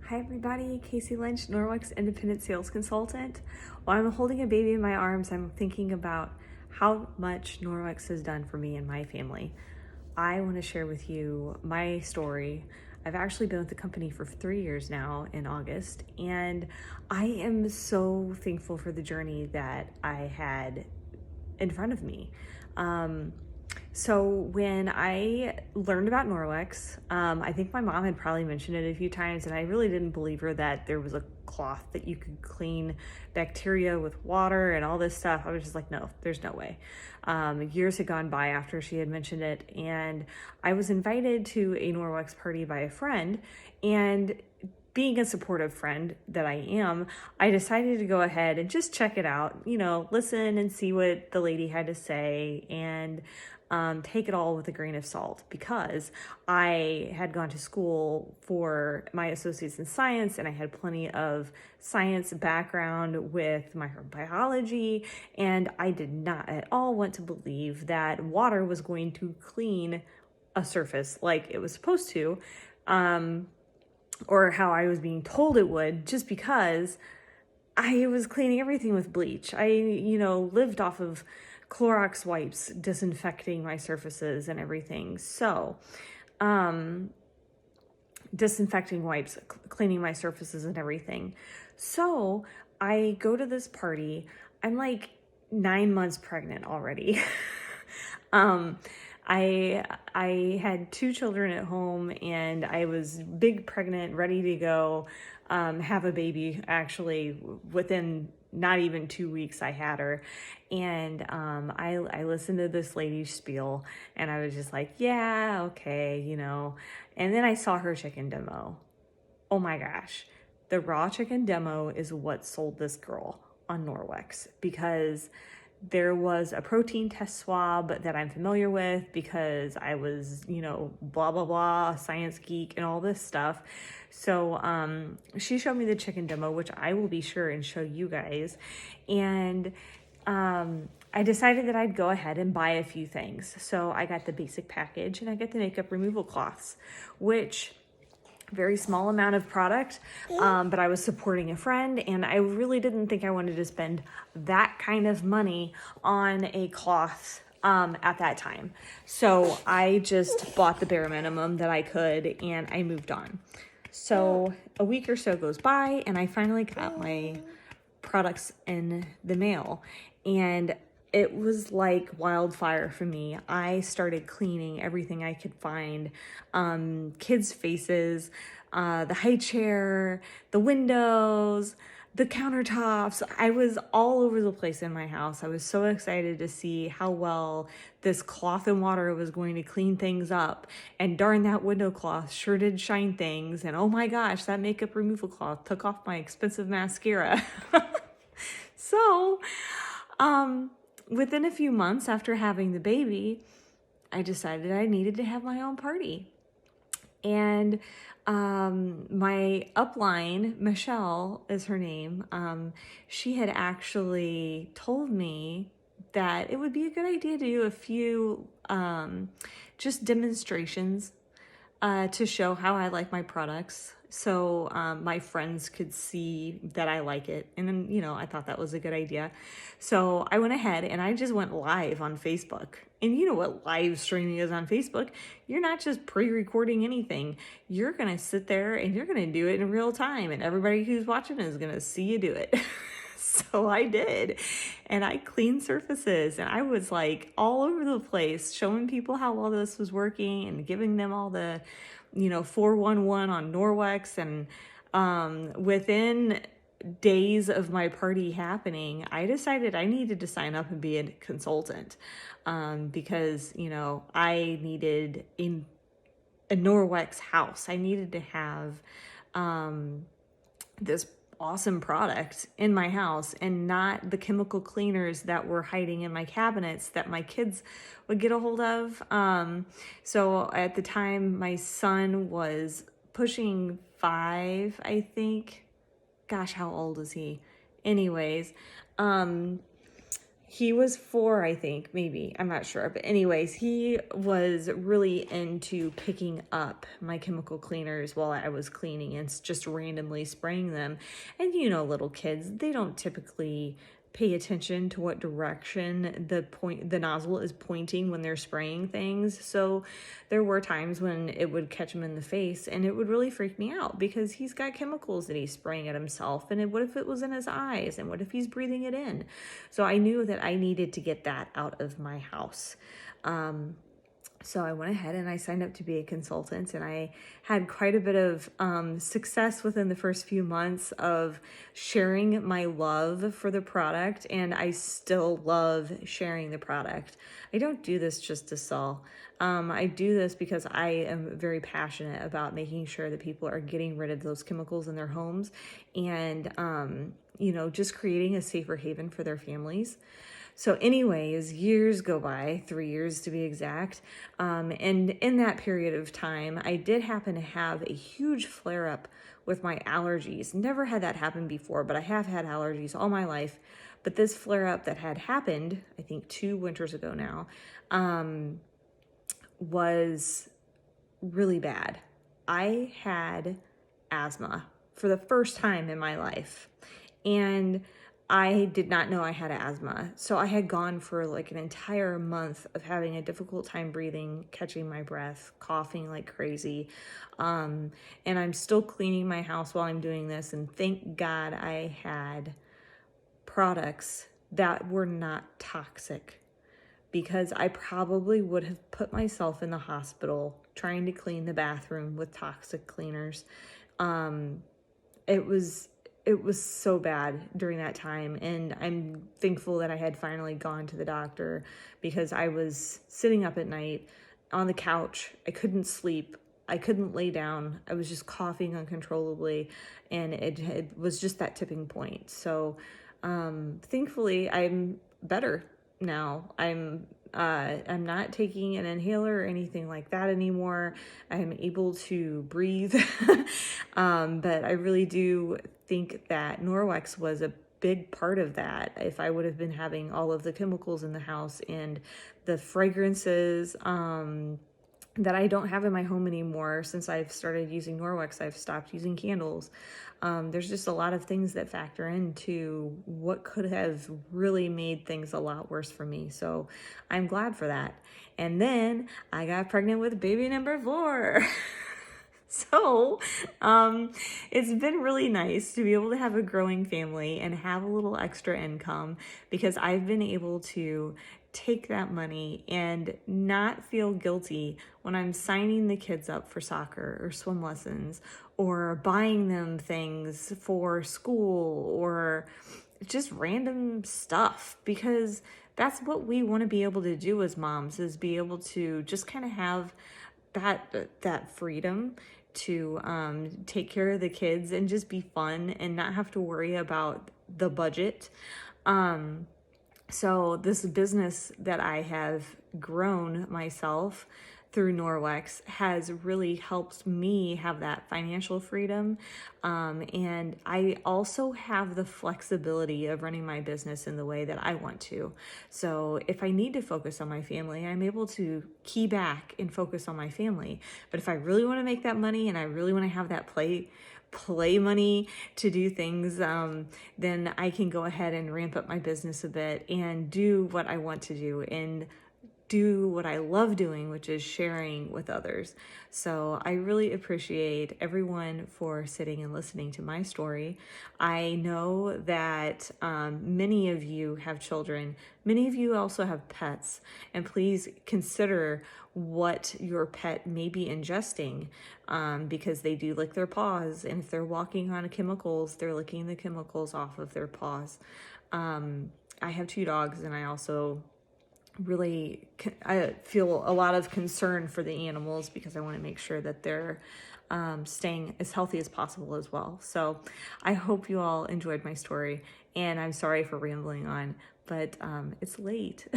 Hi everybody, Casey Lynch, Norwex Independent Sales Consultant. While I'm holding a baby in my arms, I'm thinking about how much Norwex has done for me and my family. I want to share with you my story. I've actually been with the company for 3 years now in August, and I am so thankful for the journey that I had in front of me. So when I learned about Norwex, I think my mom had probably mentioned it a few times, and I really didn't believe her that there was a cloth that you could clean bacteria with water and all this stuff. I was just like, no, there's no way. Years had gone by after she had mentioned it, and I was invited to a Norwex party by a friend, and being a supportive friend that I am, I decided to go ahead and just check it out, listen and see what the lady had to say, and take it all with a grain of salt, because I had gone to school for my associates in science and I had plenty of science background with microbiology, and I did not at all want to believe that water was going to clean a surface like it was supposed to. Or how I was being told it would, just because I was cleaning everything with bleach. I, lived off of Clorox wipes, disinfecting my surfaces and everything. So, disinfecting wipes, cleaning my surfaces and everything. So I go to this party. I'm like 9 months pregnant already. I had 2 children at home, and I was big pregnant, ready to go, have a baby. Actually, within not even 2 weeks, I had her. And I listened to this lady's spiel, and I was just like, yeah, okay, And then I saw her chicken demo. Oh my gosh. The raw chicken demo is what sold this girl on Norwex, because there was a protein test swab that I'm familiar with, because I was, blah, blah, blah, science geek and all this stuff. So she showed me the chicken demo, which I will be sure and show you guys. And I decided that I'd go ahead and buy a few things. So I got the basic package, and I got the makeup removal cloths, which very small amount of product, but I was supporting a friend, and I really didn't think I wanted to spend that kind of money on a cloth at that time. So I just bought the bare minimum that I could, and I moved on. So a week or so goes by, and I finally got my products in the mail, and it was like wildfire for me. I started cleaning everything I could find. Kids' faces, the high chair, the windows, the countertops. I was all over the place in my house. I was so excited to see how well this cloth and water was going to clean things up. And darn, that window cloth sure did shine things. And oh my gosh, that makeup removal cloth took off my expensive mascara. So, within a few months after having the baby, I decided I needed to have my own party. And my upline, Michelle is her name, she had actually told me that it would be a good idea to do a few just demonstrations to show how I like my products, so my friends could see that I like it. And then, I thought that was a good idea. So I went ahead and I just went live on Facebook. And you know what live streaming is on Facebook? You're not just pre-recording anything. You're going to sit there and you're going to do it in real time, and everybody who's watching is going to see you do it. So I did, and I cleaned surfaces, and I was like all over the place showing people how well this was working and giving them all the 411 on Norwex. And within days of my party happening, I decided I needed to sign up and be a consultant, because I needed a Norwex house. I needed to have this awesome product in my house, and not the chemical cleaners that were hiding in my cabinets that my kids would get a hold of. So at the time, my son was pushing 5, I think. Gosh, how old is he? Anyways, He was 4, I think, maybe. I'm not sure. But anyways, he was really into picking up my chemical cleaners while I was cleaning and just randomly spraying them. And little kids, they don't typically pay attention to what direction the nozzle is pointing when they're spraying things. So there were times when it would catch him in the face, and it would really freak me out because he's got chemicals that he's spraying at himself. And what if it was in his eyes? And what if he's breathing it in? So I knew that I needed to get that out of my house. So I went ahead and I signed up to be a consultant, and I had quite a bit of success within the first few months of sharing my love for the product, and I still love sharing the product. I don't do this just to sell. I do this because I am very passionate about making sure that people are getting rid of those chemicals in their homes and, just creating a safer haven for their families. So anyways, years go by, 3 years to be exact. And in that period of time, I did happen to have a huge flare up with my allergies. Never had that happen before, but I have had allergies all my life. But this flare up that had happened, I think 2 winters ago now, was really bad. I had asthma for the first time in my life. And I did not know I had asthma. So I had gone for like an entire month of having a difficult time breathing, catching my breath, coughing like crazy. And I'm still cleaning my house while I'm doing this. And thank God I had products that were not toxic, because I probably would have put myself in the hospital trying to clean the bathroom with toxic cleaners. It was so bad during that time, and I'm thankful that I had finally gone to the doctor, because I was sitting up at night on the couch. I couldn't sleep. I couldn't lay down. I was just coughing uncontrollably, and it was just that tipping point. So thankfully, I'm better now. I'm not taking an inhaler or anything like that anymore. I'm able to breathe. But I really do think that Norwex was a big part of that. If I would have been having all of the chemicals in the house and the fragrances, that I don't have in my home anymore. Since I've started using Norwex, I've stopped using candles. There's just a lot of things that factor into what could have really made things a lot worse for me. So I'm glad for that. And then I got pregnant with baby number 4. So, it's been really nice to be able to have a growing family and have a little extra income, because I've been able to take that money and not feel guilty when I'm signing the kids up for soccer or swim lessons, or buying them things for school, or just random stuff, because that's what we want to be able to do as moms, is be able to just kind of have that freedom to take care of the kids and just be fun and not have to worry about the budget. So this business that I have grown myself through Norwex has really helped me have that financial freedom. And I also have the flexibility of running my business in the way that I want to. So if I need to focus on my family, I'm able to key back and focus on my family. But if I really want to make that money and I really want to have that play money to do things, then I can go ahead and ramp up my business a bit and do what I want to do and do what I love doing, which is sharing with others. So I really appreciate everyone for sitting and listening to my story. I know that many of you have children. Many of you also have pets, and please consider what your pet may be ingesting, because they do lick their paws, and if they're walking on chemicals, they're licking the chemicals off of their paws. I have 2 dogs, and I also I feel a lot of concern for the animals, because I want to make sure that they're staying as healthy as possible as well. So I hope you all enjoyed my story, and I'm sorry for rambling on, but it's late.